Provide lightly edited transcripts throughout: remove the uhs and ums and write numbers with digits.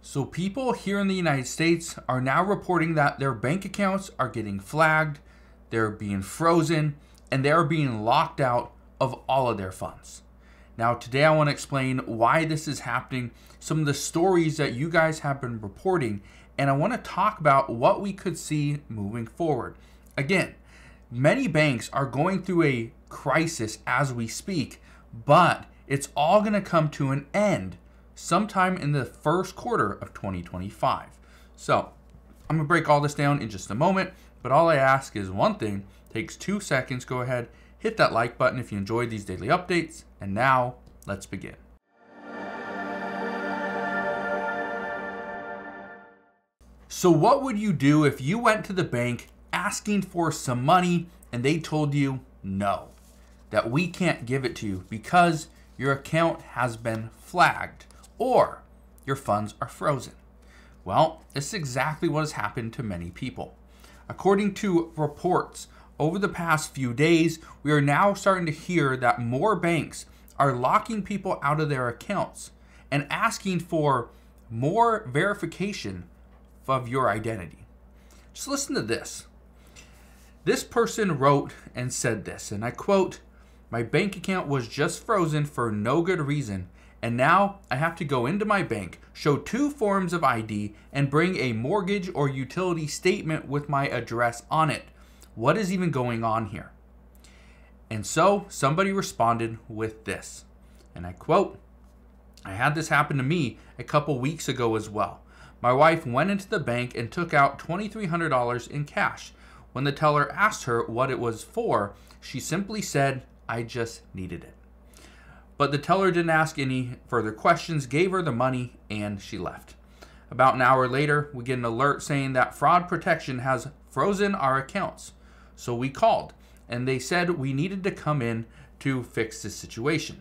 So people here in the United States are now reporting that their bank accounts are getting flagged, they're being frozen, and they're being locked out of all of their funds. Now today I want to explain why this is happening, some of the stories that you guys have been reporting, and I want to talk about what we could see moving forward. Again, many banks are going through a crisis as we speak, but it's all going to come to an end sometime in the first quarter of 2025. So I'm going to break all this down in just a moment, but all I ask is one thing. It takes 2 seconds. Go ahead, hit that like button if you enjoyed these daily updates. And now let's begin. So what would you do if you went to the bank asking for some money and they told you no, that we can't give it to you because your account has been flagged or your funds are frozen? Well, this is exactly what has happened to many people. According to reports over the past few days, we are now starting to hear that more banks are locking people out of their accounts and asking for more verification of your identity. Just listen to this. This person wrote and said this, and I quote, "My bank account was just frozen for no good reason, and now I have to go into my bank, show 2 forms of ID, and bring a mortgage or utility statement with my address on it. What is even going on here?" And so somebody responded with this, and I quote, "I had this happen to me a couple weeks ago as well. My wife went into the bank and took out $2,300 in cash. When the teller asked her what it was for, she simply said, 'I just needed it.' But the teller didn't ask any further questions, gave her the money, and she left. About an hour later, we get an alert saying that fraud protection has frozen our accounts. So we called, and they said we needed to come in to fix this situation.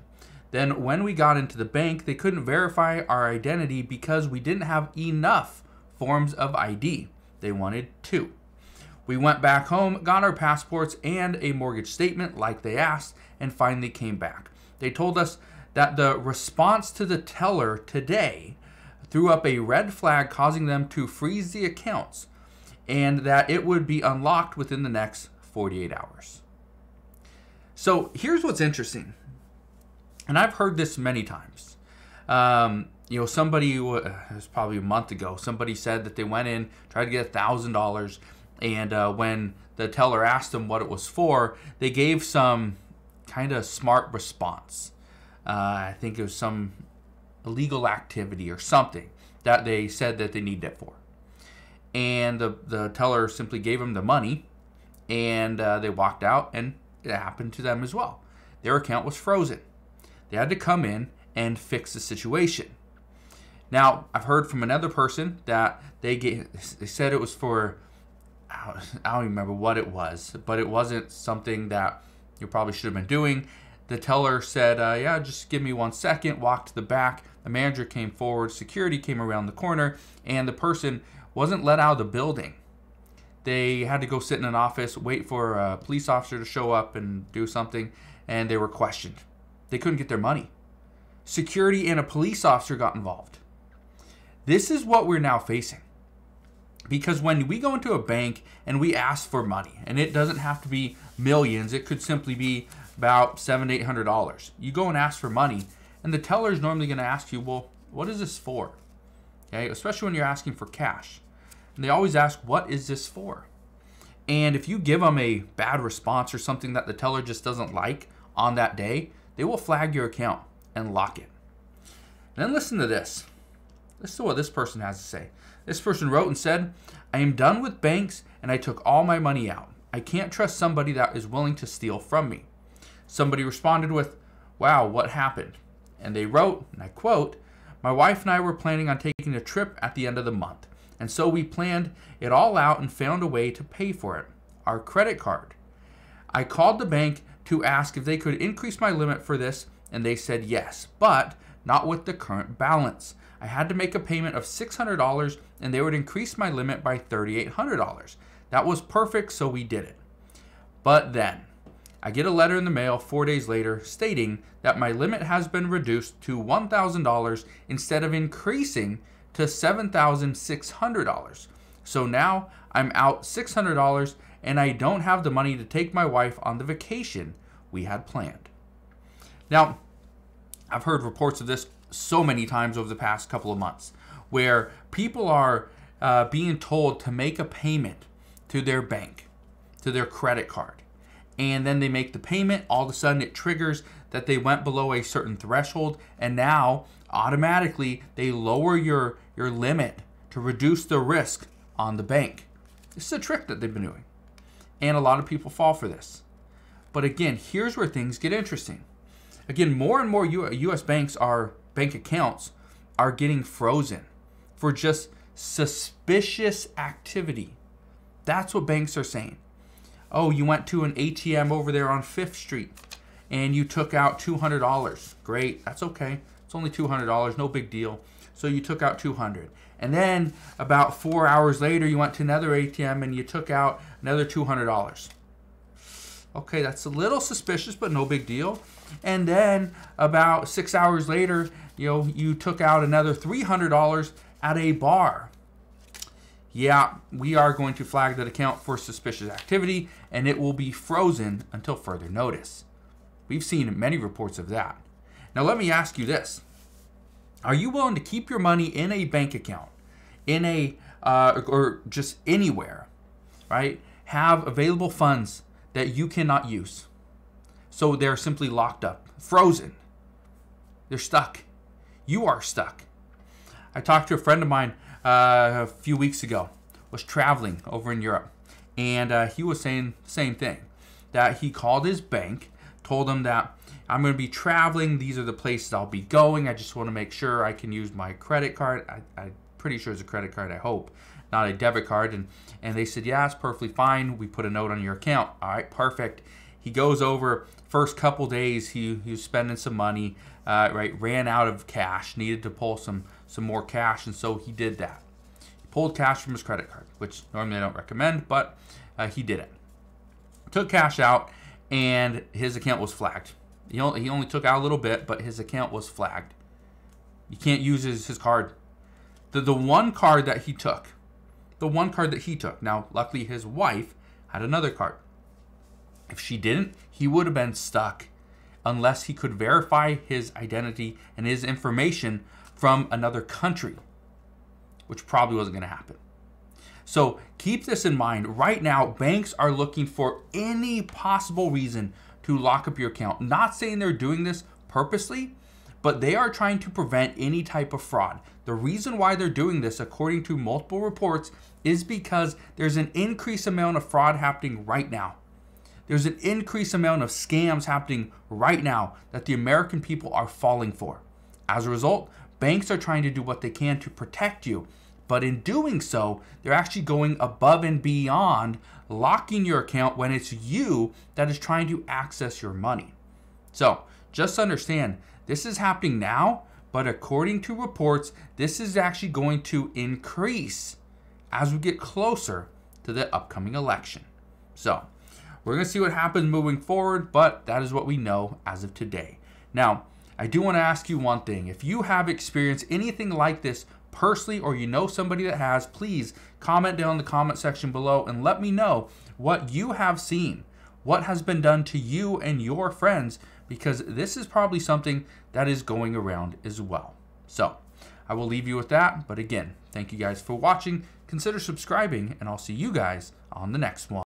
Then when we got into the bank, they couldn't verify our identity because we didn't have enough forms of ID. They wanted 2. We went back home, got our passports and a mortgage statement like they asked, and finally came back. They told us that the response to the teller today threw up a red flag causing them to freeze the accounts and that it would be unlocked within the next 48 hours. So here's what's interesting, and I've heard this many times. Somebody, it was probably a month ago, somebody said that they went in, tried to get $1,000, and when the teller asked them what it was for, they gave some kind of smart response. I think it was some illegal activity or something that they said that they needed it for. And the teller simply gave them the money, and they walked out, and it happened to them as well. Their account was frozen. They had to come in and fix the situation. Now, I've heard from another person that they said it was for, I don't remember what it was, but it wasn't something that you probably should have been doing. The teller said, yeah, just give me 1 second, walked to the back. The manager came forward, security came around the corner, and the person wasn't let out of the building. They had to go sit in an office, wait for a police officer to show up and do something, and they were questioned. They couldn't get their money. Security and a police officer got involved. This is what we're now facing. Because when we go into a bank and we ask for money, and it doesn't have to be millions, it could simply be about $700 to $800. You go and ask for money, and the teller is normally going to ask you, well, what is this for? Okay, especially when you're asking for cash. And they always ask, what is this for? And if you give them a bad response or something that the teller just doesn't like on that day, they will flag your account and lock it. And then listen to this. Listen to what this person has to say. This person wrote and said, "I am done with banks and I took all my money out. I can't trust somebody that is willing to steal from me." Somebody responded with, "Wow, what happened?" And they wrote, and I quote, "My wife and I were planning on taking a trip at the end of the month. And so we planned it all out and found a way to pay for it. Our credit card. I called the bank to ask if they could increase my limit for this, and they said yes, but not with the current balance. I had to make a payment of $600 and they would increase my limit by $3,800. That was perfect, so we did it. But then I get a letter in the mail 4 days later stating that my limit has been reduced to $1,000 instead of increasing to $7,600. So now I'm out $600 and I don't have the money to take my wife on the vacation we had planned. Now, I've heard reports of this so many times over the past couple of months where people are being told to make a payment to their bank, to their credit card. And then they make the payment, all of a sudden it triggers that they went below a certain threshold, and now automatically they lower your limit to reduce the risk on the bank. This is a trick that they've been doing, and a lot of people fall for this. But again, here's where things get interesting. Again, more and more U.S. bank accounts are getting frozen for just suspicious activity. That's what banks are saying. Oh, you went to an ATM over there on 5th Street and you took out $200. Great, that's okay. It's only $200, no big deal. So you took out $200. And then about 4 hours later, you went to another ATM and you took out another $200. Okay, that's a little suspicious, but no big deal. And then about 6 hours later, you took out another $300 at a bar. Yeah, we are going to flag that account for suspicious activity, and it will be frozen until further notice. We've seen many reports of that. Now let me ask you this. Are you willing to keep your money in a bank account, or just anywhere, right? Have available funds that you cannot use. So they're simply locked up, frozen. They're stuck. You are stuck. I talked to a friend of mine a few weeks ago, was traveling over in Europe, and he was saying the same thing, that he called his bank, told them that I'm going to be traveling, these are the places I'll be going, I just want to make sure I can use my credit card. I'm pretty sure it's a credit card, I hope, not a debit card. And they said, yeah, it's perfectly fine, we put a note on your account. All right, perfect. He goes over, first couple days he was spending some money, right, ran out of cash, needed to pull some more cash, and so he did that. He pulled cash from his credit card, which normally I don't recommend, but he did it. Took cash out, and his account was flagged. He only took out a little bit, but his account was flagged. You can't use his card. The one card that he took, now luckily his wife had another card. If she didn't, he would have been stuck unless he could verify his identity and his information from another country, which probably wasn't going to happen. So keep this in mind. Right now, banks are looking for any possible reason to lock up your account. Not saying they're doing this purposely, but they are trying to prevent any type of fraud. The reason why they're doing this, according to multiple reports, is because there's an increased amount of fraud happening right now. There's an increased amount of scams happening right now that the American people are falling for. As a result, banks are trying to do what they can to protect you. But in doing so, they're actually going above and beyond locking your account when it's you that is trying to access your money. So just understand, this is happening now, but according to reports, this is actually going to increase as we get closer to the upcoming election. So we're going to see what happens moving forward, but that is what we know as of today. Now, I do want to ask you one thing. If you have experienced anything like this personally, or you know somebody that has, please comment down in the comment section below and let me know what you have seen, what has been done to you and your friends, because this is probably something that is going around as well. So I will leave you with that. But again, thank you guys for watching. Consider subscribing, and I'll see you guys on the next one.